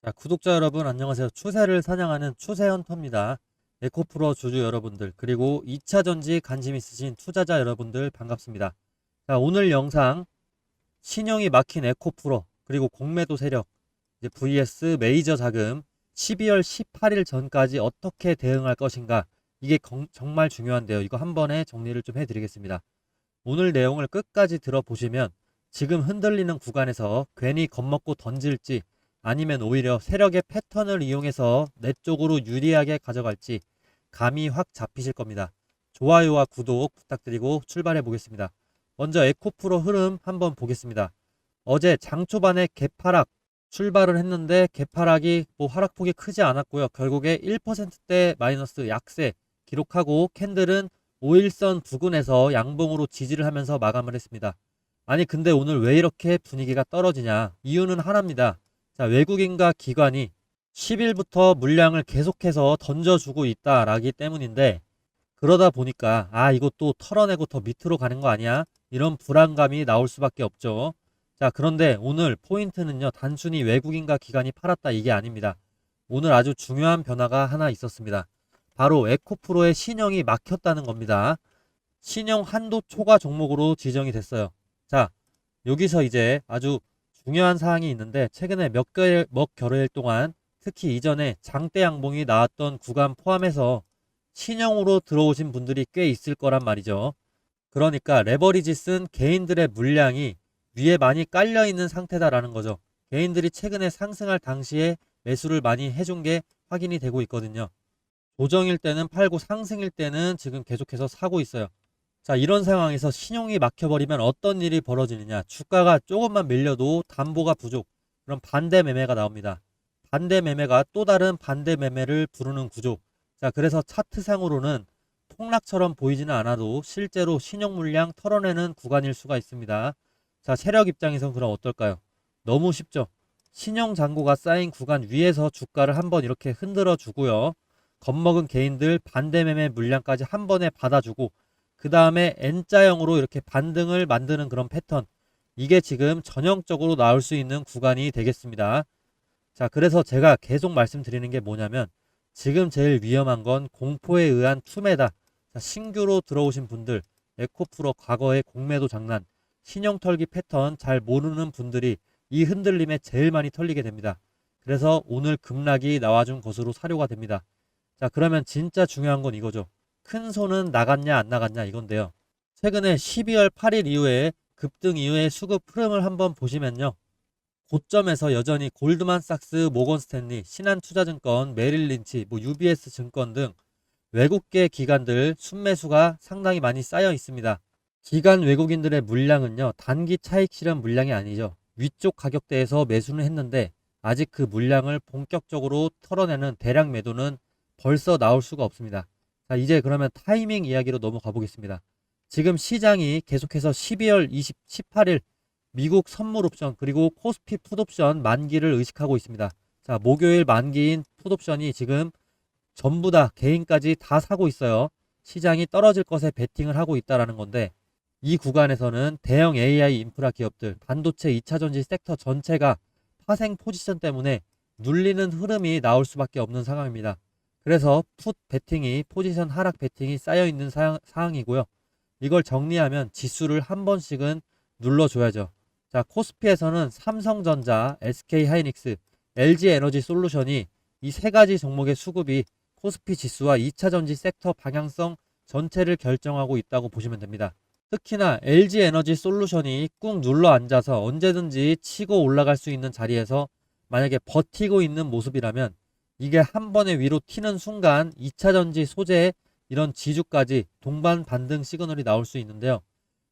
자, 구독자 여러분 안녕하세요. 추세를 사냥하는 추세헌터입니다. 에코프로 주주 여러분들 그리고 2차전지 관심 있으신 투자자 여러분들 반갑습니다. 자, 오늘 영상 신용이 막힌 에코프로 그리고 공매도 세력 이제 vs 메이저 자금 12월 18일 전까지 어떻게 대응할 것인가, 이게 정말 중요한데요. 이거 한 번에 정리를 좀 해드리겠습니다. 오늘 내용을 끝까지 들어보시면 지금 흔들리는 구간에서 괜히 겁먹고 던질지 아니면 오히려 세력의 패턴을 이용해서 내 쪽으로 유리하게 가져갈지 감이 확 잡히실 겁니다. 좋아요와 구독 부탁드리고 출발해 보겠습니다. 먼저 에코프로 흐름 한번 보겠습니다. 어제 장 초반에 개파락 출발을 했는데 개파락이 하락폭이 크지 않았고요. 결국에 1%대 마이너스 약세 기록하고 캔들은 5일선 부근에서 양봉으로 지지를 하면서 마감을 했습니다. 아니 근데 오늘 왜 이렇게 분위기가 떨어지냐? 이유는 하나입니다. 자, 외국인과 기관이 10일부터 물량을 계속해서 던져주고 있다라기 때문인데, 그러다 보니까 이거 또 털어내고 더 밑으로 가는 거 아니야? 이런 불안감이 나올 수밖에 없죠. 자, 그런데 오늘 포인트는요, 단순히 외국인과 기관이 팔았다 이게 아닙니다. 오늘 아주 중요한 변화가 하나 있었습니다. 바로 에코프로의 신형이 막혔다는 겁니다. 신형 한도 초과 종목으로 지정이 됐어요. 자, 여기서 이제 아주 중요한 사항이 있는데, 최근에 몇 겨레일 동안 특히 이전에 장대 양봉이 나왔던 구간 포함해서 신형으로 들어오신 분들이 꽤 있을 거란 말이죠. 그러니까 레버리지 쓴 개인들의 물량이 위에 많이 깔려 있는 상태다라는 거죠. 개인들이 최근에 상승할 당시에 매수를 많이 해준 게 확인이 되고 있거든요. 조정일 때는 팔고 상승일 때는 지금 계속해서 사고 있어요. 자, 이런 상황에서 신용이 막혀버리면 어떤 일이 벌어지느냐. 주가가 조금만 밀려도 담보가 부족. 그럼 반대 매매가 나옵니다. 반대 매매가 또 다른 반대 매매를 부르는 구조. 자, 그래서 차트상으로는 폭락처럼 보이지는 않아도 실제로 신용 물량 털어내는 구간일 수가 있습니다. 자, 세력 입장에선 그럼 어떨까요? 너무 쉽죠. 신용 잔고가 쌓인 구간 위에서 주가를 한번 이렇게 흔들어 주고요. 겁먹은 개인들 반대 매매 물량까지 한 번에 받아주고, 그 다음에 N자형으로 이렇게 반등을 만드는 그런 패턴, 이게 지금 전형적으로 나올 수 있는 구간이 되겠습니다. 자, 그래서 제가 계속 말씀드리는 게 뭐냐면, 지금 제일 위험한 건 공포에 의한 투매다. 자, 신규로 들어오신 분들, 에코프로 과거의 공매도 장난, 신형 털기 패턴 잘 모르는 분들이 이 흔들림에 제일 많이 털리게 됩니다. 그래서 오늘 급락이 나와준 것으로 사료가 됩니다. 자, 그러면 진짜 중요한 건 이거죠. 큰 손은 나갔냐 안 나갔냐 이건데요. 최근에 12월 8일 이후에 급등 이후의 수급 흐름을 한번 보시면요. 고점에서 여전히 골드만삭스, 모건스탠리, 신한투자증권, 메릴린치, UBS 증권 등 외국계 기관들 순매수가 상당히 많이 쌓여 있습니다. 기관 외국인들의 물량은요, 단기 차익 실현 물량이 아니죠. 위쪽 가격대에서 매수는 했는데 아직 그 물량을 본격적으로 털어내는 대량 매도는 벌써 나올 수가 없습니다. 자, 이제 그러면 타이밍 이야기로 넘어가 보겠습니다. 지금 시장이 계속해서 12월 18일 미국 선물 옵션 그리고 코스피 풋옵션 만기를 의식하고 있습니다. 자, 목요일 만기인 풋옵션이 지금 전부 다 개인까지 다 사고 있어요. 시장이 떨어질 것에 베팅을 하고 있다라는 건데, 이 구간에서는 대형 AI 인프라 기업들, 반도체 2차전지 섹터 전체가 파생 포지션 때문에 눌리는 흐름이 나올 수밖에 없는 상황입니다. 그래서 풋 베팅이, 포지션 하락 베팅이 쌓여있는 상황이고요. 이걸 정리하면 지수를 한 번씩은 눌러줘야죠. 자, 코스피에서는 삼성전자, SK하이닉스, LG에너지 솔루션이 이 세 가지 종목의 수급이 코스피 지수와 2차전지 섹터 방향성 전체를 결정하고 있다고 보시면 됩니다. 특히나 LG에너지 솔루션이 꾹 눌러 앉아서 언제든지 치고 올라갈 수 있는 자리에서 만약에 버티고 있는 모습이라면, 이게 한 번에 위로 튀는 순간 2차전지 소재의 이런 지주까지 동반 반등 시그널이 나올 수 있는데요.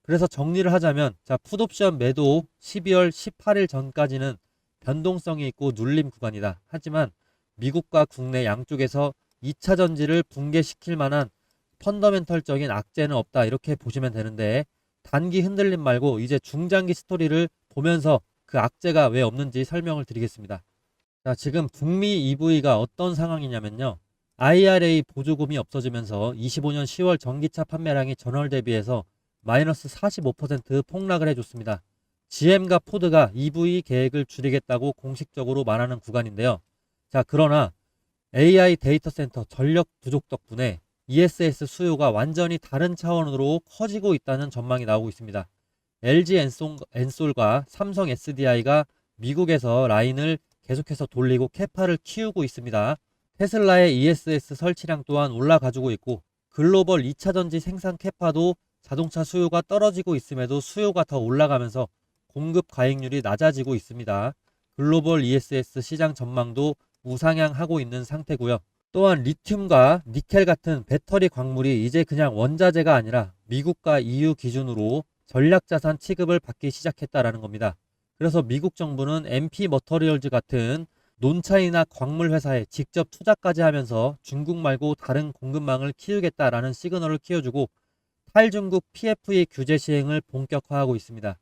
그래서 정리를 하자면, 자, 풋옵션 매도 12월 18일 전까지는 변동성이 있고 눌림 구간이다. 하지만 미국과 국내 양쪽에서 2차전지를 붕괴시킬 만한 펀더멘털적인 악재는 없다, 이렇게 보시면 되는데, 단기 흔들림 말고 이제 중장기 스토리를 보면서 그 악재가 왜 없는지 설명을 드리겠습니다. 자, 지금 북미 EV가 어떤 상황이냐면요. IRA 보조금이 없어지면서 25년 10월 전기차 판매량이 전월 대비해서 마이너스 45% 폭락을 해줬습니다. GM과 포드가 EV 계획을 줄이겠다고 공식적으로 말하는 구간인데요. 자, 그러나 AI 데이터 센터 전력 부족 덕분에 ESS 수요가 완전히 다른 차원으로 커지고 있다는 전망이 나오고 있습니다. LG 엔솔과 삼성 SDI가 미국에서 라인을 계속해서 돌리고 캐파를 키우고 있습니다. 테슬라의 ESS 설치량 또한 올라가지고 있고 글로벌 2차전지 생산 캐파도 자동차 수요가 떨어지고 있음에도 수요가 더 올라가면서 공급 과잉률이 낮아지고 있습니다. 글로벌 ESS 시장 전망도 우상향하고 있는 상태고요. 또한 리튬과 니켈 같은 배터리 광물이 이제 그냥 원자재가 아니라 미국과 EU 기준으로 전략자산 취급을 받기 시작했다라는 겁니다. 그래서 미국 정부는 MP 머터리얼즈 같은 논차이나 광물 회사에 직접 투자까지 하면서 중국 말고 다른 공급망을 키우겠다라는 시그널을 키워주고 탈중국 PFE 규제 시행을 본격화하고 있습니다.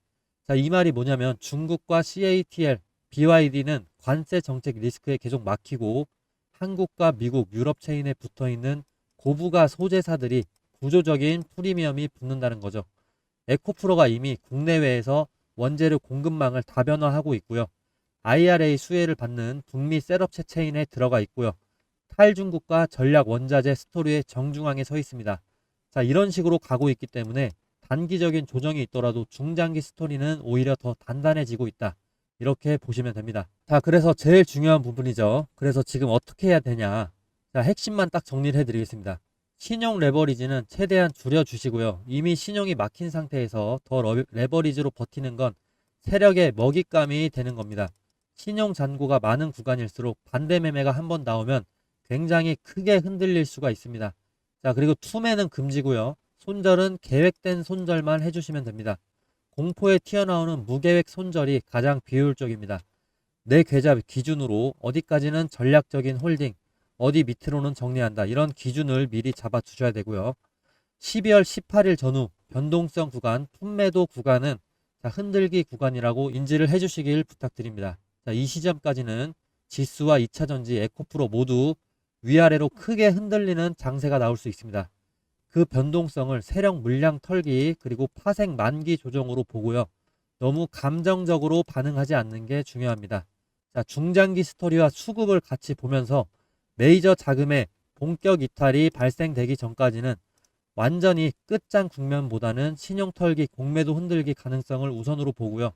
자, 이 말이 뭐냐면 중국과 CATL, BYD는 관세 정책 리스크에 계속 막히고 한국과 미국, 유럽 체인에 붙어 있는 고부가 소재사들이 구조적인 프리미엄이 붙는다는 거죠. 에코프로가 이미 국내외에서 원재료 공급망을 다변화하고 있고요. IRA 수혜를 받는 북미 셋업체 체인에 들어가 있고요. 탈중국과 전략 원자재 스토리의 정중앙에 서 있습니다. 자, 이런 식으로 가고 있기 때문에 단기적인 조정이 있더라도 중장기 스토리는 오히려 더 단단해지고 있다. 이렇게 보시면 됩니다. 자, 그래서 제일 중요한 부분이죠. 그래서 지금 어떻게 해야 되냐. 자, 핵심만 딱 정리를 해드리겠습니다. 신용 레버리지는 최대한 줄여주시고요. 이미 신용이 막힌 상태에서 더 레버리지로 버티는 건 세력의 먹잇감이 되는 겁니다. 신용 잔고가 많은 구간일수록 반대 매매가 한번 나오면 굉장히 크게 흔들릴 수가 있습니다. 자, 그리고 투매는 금지고요. 손절은 계획된 손절만 해주시면 됩니다. 공포에 튀어나오는 무계획 손절이 가장 비효율적입니다. 내 계좌 기준으로 어디까지는 전략적인 홀딩, 어디 밑으로는 정리한다. 이런 기준을 미리 잡아 두셔야 되고요. 12월 18일 전후 변동성 구간, 품매도 구간은 흔들기 구간이라고 인지를 해주시길 부탁드립니다. 자, 이 시점까지는 지수와 2차전지, 에코프로 모두 위아래로 크게 흔들리는 장세가 나올 수 있습니다. 그 변동성을 세력 물량 털기 그리고 파생 만기 조정으로 보고요. 너무 감정적으로 반응하지 않는 게 중요합니다. 자, 중장기 스토리와 수급을 같이 보면서 메이저 자금의 본격 이탈이 발생되기 전까지는 완전히 끝장 국면보다는 신용 털기, 공매도 흔들기 가능성을 우선으로 보고요.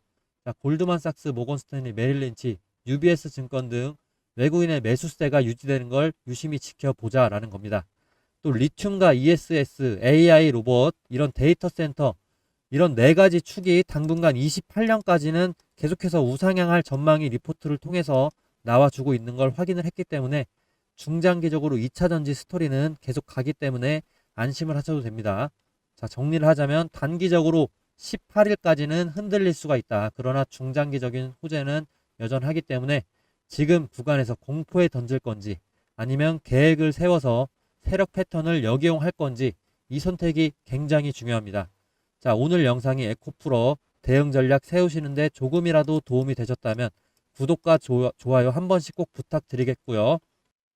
자, 골드만삭스, 모건스탠리, 메릴린치, UBS 증권 등 외국인의 매수세가 유지되는 걸 유심히 지켜보자라는 겁니다. 또 리튬과 ESS, AI 로봇, 이런 데이터 센터, 이런 네 가지 축이 당분간 28년까지는 계속해서 우상향할 전망이 리포트를 통해서 나와주고 있는 걸 확인을 했기 때문에 중장기적으로 2차전지 스토리는 계속 가기 때문에 안심을 하셔도 됩니다. 자, 정리를 하자면 단기적으로 18일까지는 흔들릴 수가 있다. 그러나 중장기적인 호재는 여전하기 때문에 지금 구간에서 공포에 던질 건지 아니면 계획을 세워서 세력 패턴을 역이용할 건지 이 선택이 굉장히 중요합니다. 자, 오늘 영상이 에코프로 대응 전략 세우시는데 조금이라도 도움이 되셨다면 구독과 좋아요 한 번씩 꼭 부탁드리겠고요.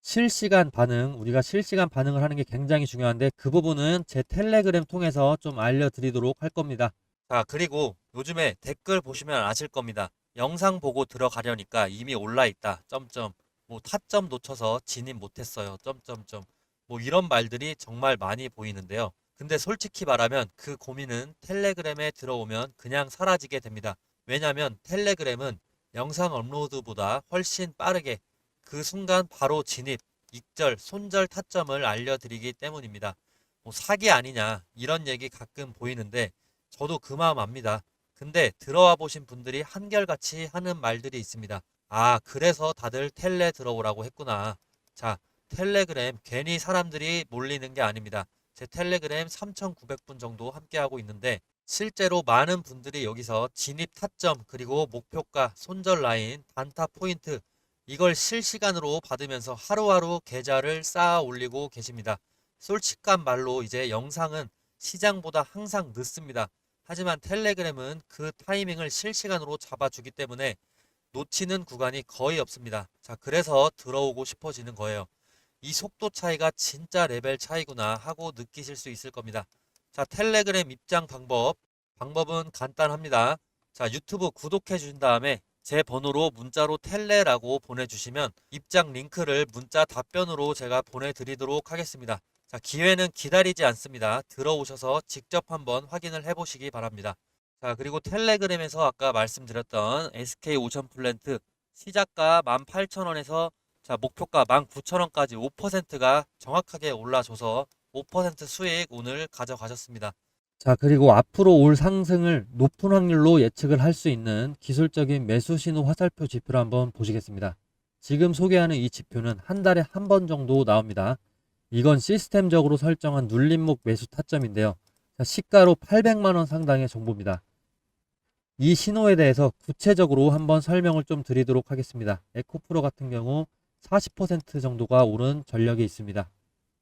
실시간 반응, 우리가 실시간 반응을 하는 게 굉장히 중요한데 그 부분은 제 텔레그램 통해서 좀 알려드리도록 할 겁니다. 자, 그리고 요즘에 댓글 보시면 아실 겁니다. 영상 보고 들어가려니까 이미 올라 있다. 점점. 뭐 타점 놓쳐서 진입 못했어요. 점점점. 뭐 이런 말들이 정말 많이 보이는데요. 근데 솔직히 말하면 그 고민은 텔레그램에 들어오면 그냥 사라지게 됩니다. 왜냐면 텔레그램은 영상 업로드보다 훨씬 빠르게 그 순간 바로 진입, 익절, 손절 타점을 알려드리기 때문입니다. 뭐 사기 아니냐 이런 얘기 가끔 보이는데 저도 그 마음 압니다. 근데 들어와 보신 분들이 한결같이 하는 말들이 있습니다. 아, 그래서 다들 텔레 들어오라고 했구나. 자, 텔레그램 괜히 사람들이 몰리는 게 아닙니다. 제 텔레그램 3,900분 정도 함께하고 있는데 실제로 많은 분들이 여기서 진입 타점 그리고 목표가, 손절 라인, 단타 포인트 이걸 실시간으로 받으면서 하루하루 계좌를 쌓아 올리고 계십니다. 솔직한 말로 이제 영상은 시장보다 항상 늦습니다. 하지만 텔레그램은 그 타이밍을 실시간으로 잡아주기 때문에 놓치는 구간이 거의 없습니다. 자, 그래서 들어오고 싶어지는 거예요. 이 속도 차이가 진짜 레벨 차이구나 하고 느끼실 수 있을 겁니다. 자, 텔레그램 입장 방법은 간단합니다. 자, 유튜브 구독해 주신 다음에 제 번호로 문자로 텔레라고 보내주시면 입장 링크를 문자 답변으로 제가 보내드리도록 하겠습니다. 자, 기회는 기다리지 않습니다. 들어오셔서 직접 한번 확인을 해보시기 바랍니다. 자, 그리고 텔레그램에서 아까 말씀드렸던 SK 오션 플랜트 시작가 18,000원에서 자, 목표가 19,000원까지 5%가 정확하게 올라줘서 5% 수익 오늘 가져가셨습니다. 자, 그리고 앞으로 올 상승을 높은 확률로 예측을 할 수 있는 기술적인 매수 신호 화살표 지표를 한번 보시겠습니다. 지금 소개하는 이 지표는 한 달에 한 번 정도 나옵니다. 이건 시스템적으로 설정한 눌림목 매수 타점인데요. 자, 시가로 800만 원 상당의 정보입니다. 이 신호에 대해서 구체적으로 한번 설명을 좀 드리도록 하겠습니다. 에코프로 같은 경우 40% 정도가 오른 전력이 있습니다.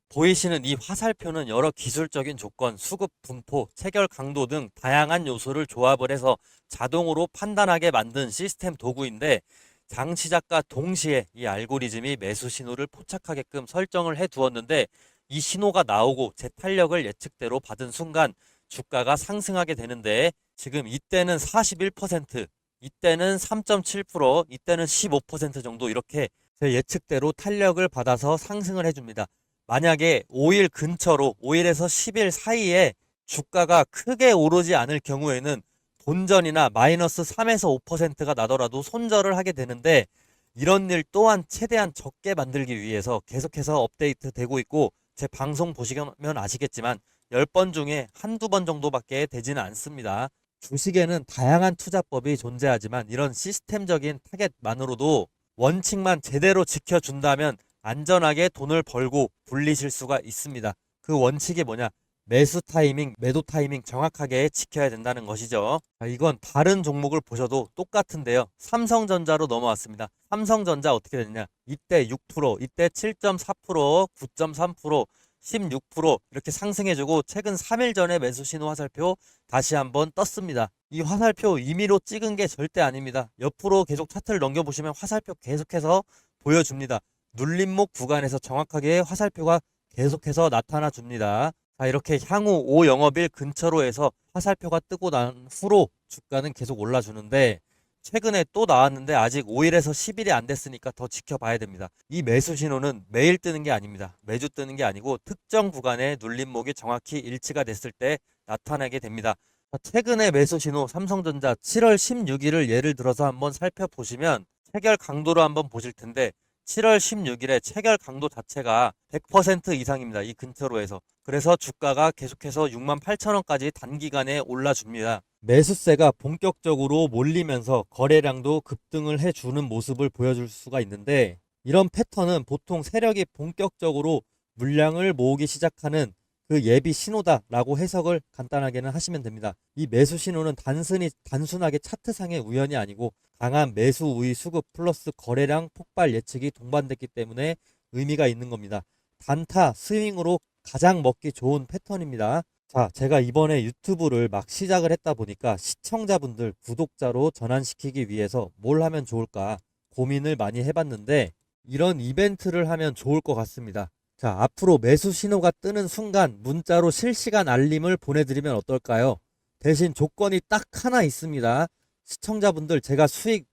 보이시는 이 화살표는 여러 기술적인 조건, 수급 분포, 체결 강도 등 다양한 요소를 조합을 해서 자동으로 판단하게 만든 시스템 도구인데 장 시작과 동시에 이 알고리즘이 매수 신호를 포착하게끔 설정을 해 두었는데 이 신호가 나오고 제 탄력을 예측대로 받은 순간 주가가 상승하게 되는데 지금 이때는 41%, 이때는 3.7%, 이때는 15% 정도 이렇게 제 예측대로 탄력을 받아서 상승을 해줍니다. 만약에 5일 근처로 5일에서 10일 사이에 주가가 크게 오르지 않을 경우에는 본전이나 마이너스 3에서 5%가 나더라도 손절을 하게 되는데 이런 일 또한 최대한 적게 만들기 위해서 계속해서 업데이트 되고 있고 제 방송 보시면 아시겠지만 10번 중에 한두 번 정도밖에 되지는 않습니다. 주식에는 다양한 투자법이 존재하지만 이런 시스템적인 타겟만으로도 원칙만 제대로 지켜준다면 안전하게 돈을 벌고 불리실 수가 있습니다. 그 원칙이 뭐냐? 매수 타이밍, 매도 타이밍 정확하게 지켜야 된다는 것이죠. 이건 다른 종목을 보셔도 똑같은데요. 삼성전자로 넘어왔습니다. 삼성전자 어떻게 됐냐? 이때 6%, 이때 7.4%, 9.3%, 16% 이렇게 상승해주고 최근 3일 전에 매수 신호 화살표 다시 한번 떴습니다. 이 화살표 임의로 찍은 게 절대 아닙니다. 옆으로 계속 차트를 넘겨보시면 화살표 계속해서 보여줍니다. 눌림목 구간에서 정확하게 화살표가 계속해서 나타나 줍니다. 자, 이렇게 향후 5영업일 근처로 해서 화살표가 뜨고 난 후로 주가는 계속 올라주는데 최근에 또 나왔는데 아직 5일에서 10일이 안 됐으니까 더 지켜봐야 됩니다. 이 매수 신호는 매일 뜨는 게 아닙니다. 매주 뜨는 게 아니고 특정 구간의 눌림목이 정확히 일치가 됐을 때 나타나게 됩니다. 최근에 매수 신호 삼성전자 7월 16일을 예를 들어서 한번 살펴보시면 체결 강도로 한번 보실 텐데 7월 16일에 체결 강도 자체가 100% 이상입니다. 이 근처로 해서. 그래서 주가가 계속해서 68,000원까지 단기간에 올라줍니다. 매수세가 본격적으로 몰리면서 거래량도 급등을 해주는 모습을 보여줄 수가 있는데 이런 패턴은 보통 세력이 본격적으로 물량을 모으기 시작하는 그 예비 신호다라고 해석을 간단하게는 하시면 됩니다. 이 매수 신호는 단순하게 차트상의 우연이 아니고 강한 매수 우위 수급 플러스 거래량 폭발 예측이 동반됐기 때문에 의미가 있는 겁니다. 단타 스윙으로 가장 먹기 좋은 패턴입니다. 자, 제가 이번에 유튜브를 막 시작을 했다 보니까 시청자분들 구독자로 전환시키기 위해서 뭘 하면 좋을까 고민을 많이 해봤는데 이런 이벤트를 하면 좋을 것 같습니다. 자, 앞으로 매수 신호가 뜨는 순간 문자로 실시간 알림을 보내드리면 어떨까요? 대신 조건이 딱 하나 있습니다. 시청자분들 제가 수익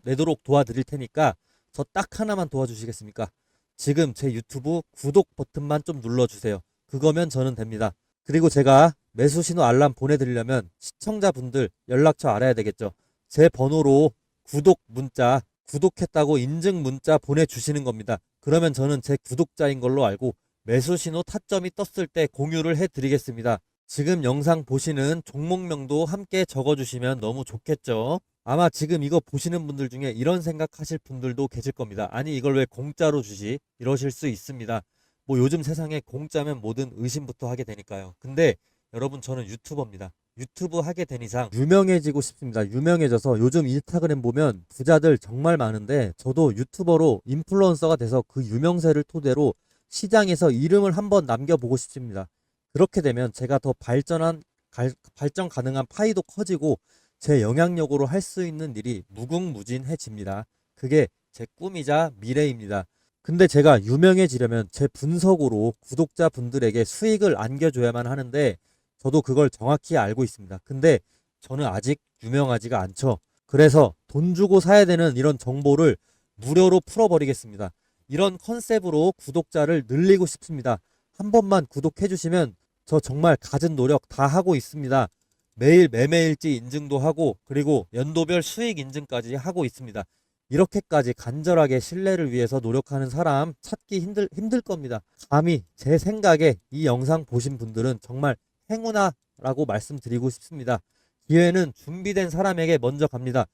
내도록 도와드릴 테니까 저 딱 하나만 도와주시겠습니까? 지금 제 유튜브 구독 버튼만 좀 눌러주세요. 그거면 저는 됩니다. 그리고 제가 매수 신호 알람 보내드리려면 시청자분들 연락처 알아야 되겠죠. 제 번호로 구독 문자, 구독했다고 인증 문자 보내주시는 겁니다. 그러면 저는 제 구독자인 걸로 알고 매수 신호 타점이 떴을 때 공유를 해드리겠습니다. 지금 영상 보시는 종목명도 함께 적어주시면 너무 좋겠죠. 아마 지금 이거 보시는 분들 중에 이런 생각하실 분들도 계실 겁니다. 아니 이걸 왜 공짜로 주지? 이러실 수 있습니다. 뭐 요즘 세상에 공짜면 뭐든 의심부터 하게 되니까요. 근데 여러분 저는 유튜버입니다. 유튜브 하게 된 이상 유명해지고 싶습니다. 유명해져서 요즘 인스타그램 보면 부자들 정말 많은데 저도 유튜버로 인플루언서가 돼서 그 유명세를 토대로 시장에서 이름을 한번 남겨보고 싶습니다. 그렇게 되면 제가 더 발전 가능한 파이도 커지고 제 영향력으로 할 수 있는 일이 무궁무진해집니다. 그게 제 꿈이자 미래입니다. 근데 제가 유명해지려면 제 분석으로 구독자분들에게 수익을 안겨줘야만 하는데 저도 그걸 정확히 알고 있습니다. 근데 저는 아직 유명하지가 않죠. 그래서 돈 주고 사야 되는 이런 정보를 무료로 풀어버리겠습니다. 이런 컨셉으로 구독자를 늘리고 싶습니다. 한 번만 구독해 주시면 저 정말 갖은 노력 다 하고 있습니다. 매일 매매일지 인증도 하고 그리고 연도별 수익 인증까지 하고 있습니다. 이렇게까지 간절하게 신뢰를 위해서 노력하는 사람 찾기 힘들 겁니다. 감히 제 생각에 이 영상 보신 분들은 정말 행운아라고 말씀드리고 싶습니다. 기회는 준비된 사람에게 먼저 갑니다.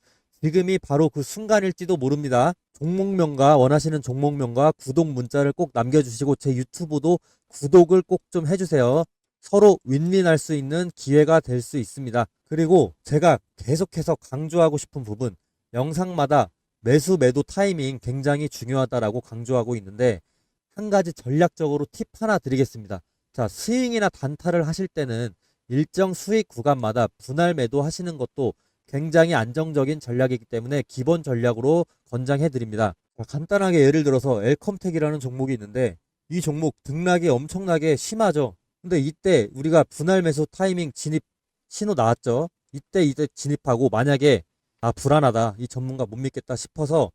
지금이 바로 그 순간일지도 모릅니다. 종목명과 원하시는 종목명과 구독 문자를 꼭 남겨주시고 제 유튜브도 구독을 꼭 좀 해주세요. 서로 윈윈할 수 있는 기회가 될 수 있습니다. 그리고 제가 계속해서 강조하고 싶은 부분, 영상마다 매수 매도 타이밍 굉장히 중요하다라고 강조하고 있는데 한 가지 전략적으로 팁 하나 드리겠습니다. 자, 스윙이나 단타를 하실 때는 일정 수익 구간마다 분할 매도 하시는 것도 굉장히 안정적인 전략이기 때문에 기본 전략으로 권장해 드립니다. 간단하게 예를 들어서 엘컴텍이라는 종목이 있는데 이 종목 등락이 엄청나게 심하죠. 근데 이때 우리가 분할 매수 타이밍 진입 신호 나왔죠. 이때 진입하고 만약에 불안하다, 이 전문가 못 믿겠다 싶어서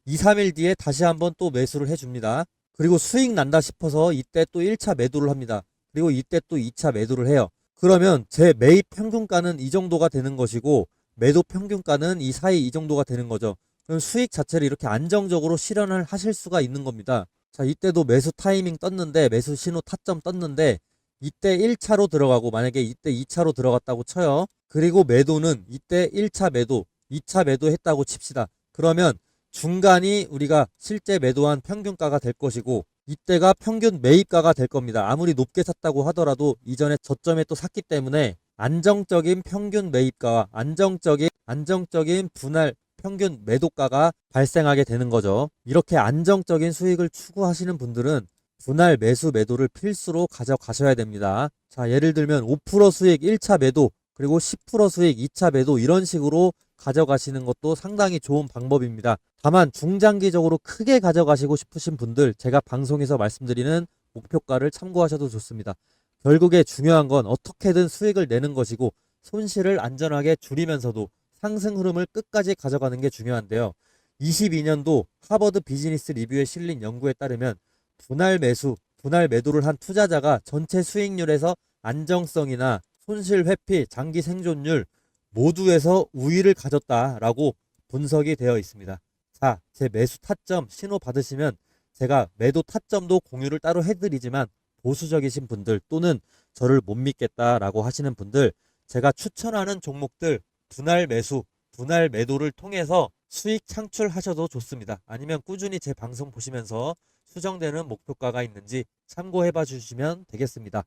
2, 3일 뒤에 다시 한번 또 매수를 해줍니다. 그리고 수익 난다 싶어서 이때 또 1차 매도를 합니다. 그리고 이때 또 2차 매도를 해요. 그러면 제 매입 평균가는 이 정도가 되는 것이고 매도 평균가는 이 사이 이 정도가 되는 거죠. 그럼 수익 자체를 이렇게 안정적으로 실현을 하실 수가 있는 겁니다. 자, 이때도 매수 타이밍 떴는데 매수 신호 타점 떴는데 이때 1차로 들어가고 만약에 이때 2차로 들어갔다고 쳐요. 그리고 매도는 이때 1차 매도, 2차 매도 했다고 칩시다. 그러면 중간이 우리가 실제 매도한 평균가가 될 것이고 이때가 평균 매입가가 될 겁니다. 아무리 높게 샀다고 하더라도 이전에 저점에 또 샀기 때문에 안정적인 평균 매입가와 안정적인 분할 평균 매도가가 발생하게 되는 거죠. 이렇게 안정적인 수익을 추구하시는 분들은 분할 매수 매도를 필수로 가져가셔야 됩니다. 자, 예를 들면 5% 수익 1차 매도 그리고 10% 수익 2차 매도 이런 식으로 가져가시는 것도 상당히 좋은 방법입니다. 다만 중장기적으로 크게 가져가시고 싶으신 분들 제가 방송에서 말씀드리는 목표가를 참고하셔도 좋습니다. 결국에 중요한 건 어떻게든 수익을 내는 것이고 손실을 안전하게 줄이면서도 상승 흐름을 끝까지 가져가는 게 중요한데요. 22년도 하버드 비즈니스 리뷰에 실린 연구에 따르면 분할 매도를 한 투자자가 전체 수익률에서 안정성이나 손실 회피, 장기 생존율 모두에서 우위를 가졌다라고 분석이 되어 있습니다. 자, 제 매수 타점 신호 받으시면 제가 매도 타점도 공유를 따로 해드리지만 보수적이신 분들 또는 저를 못 믿겠다라고 하시는 분들 제가 추천하는 종목들 분할 매수, 분할 매도를 통해서 수익 창출하셔도 좋습니다. 아니면 꾸준히 제 방송 보시면서 수정되는 목표가가 있는지 참고해 봐 주시면 되겠습니다.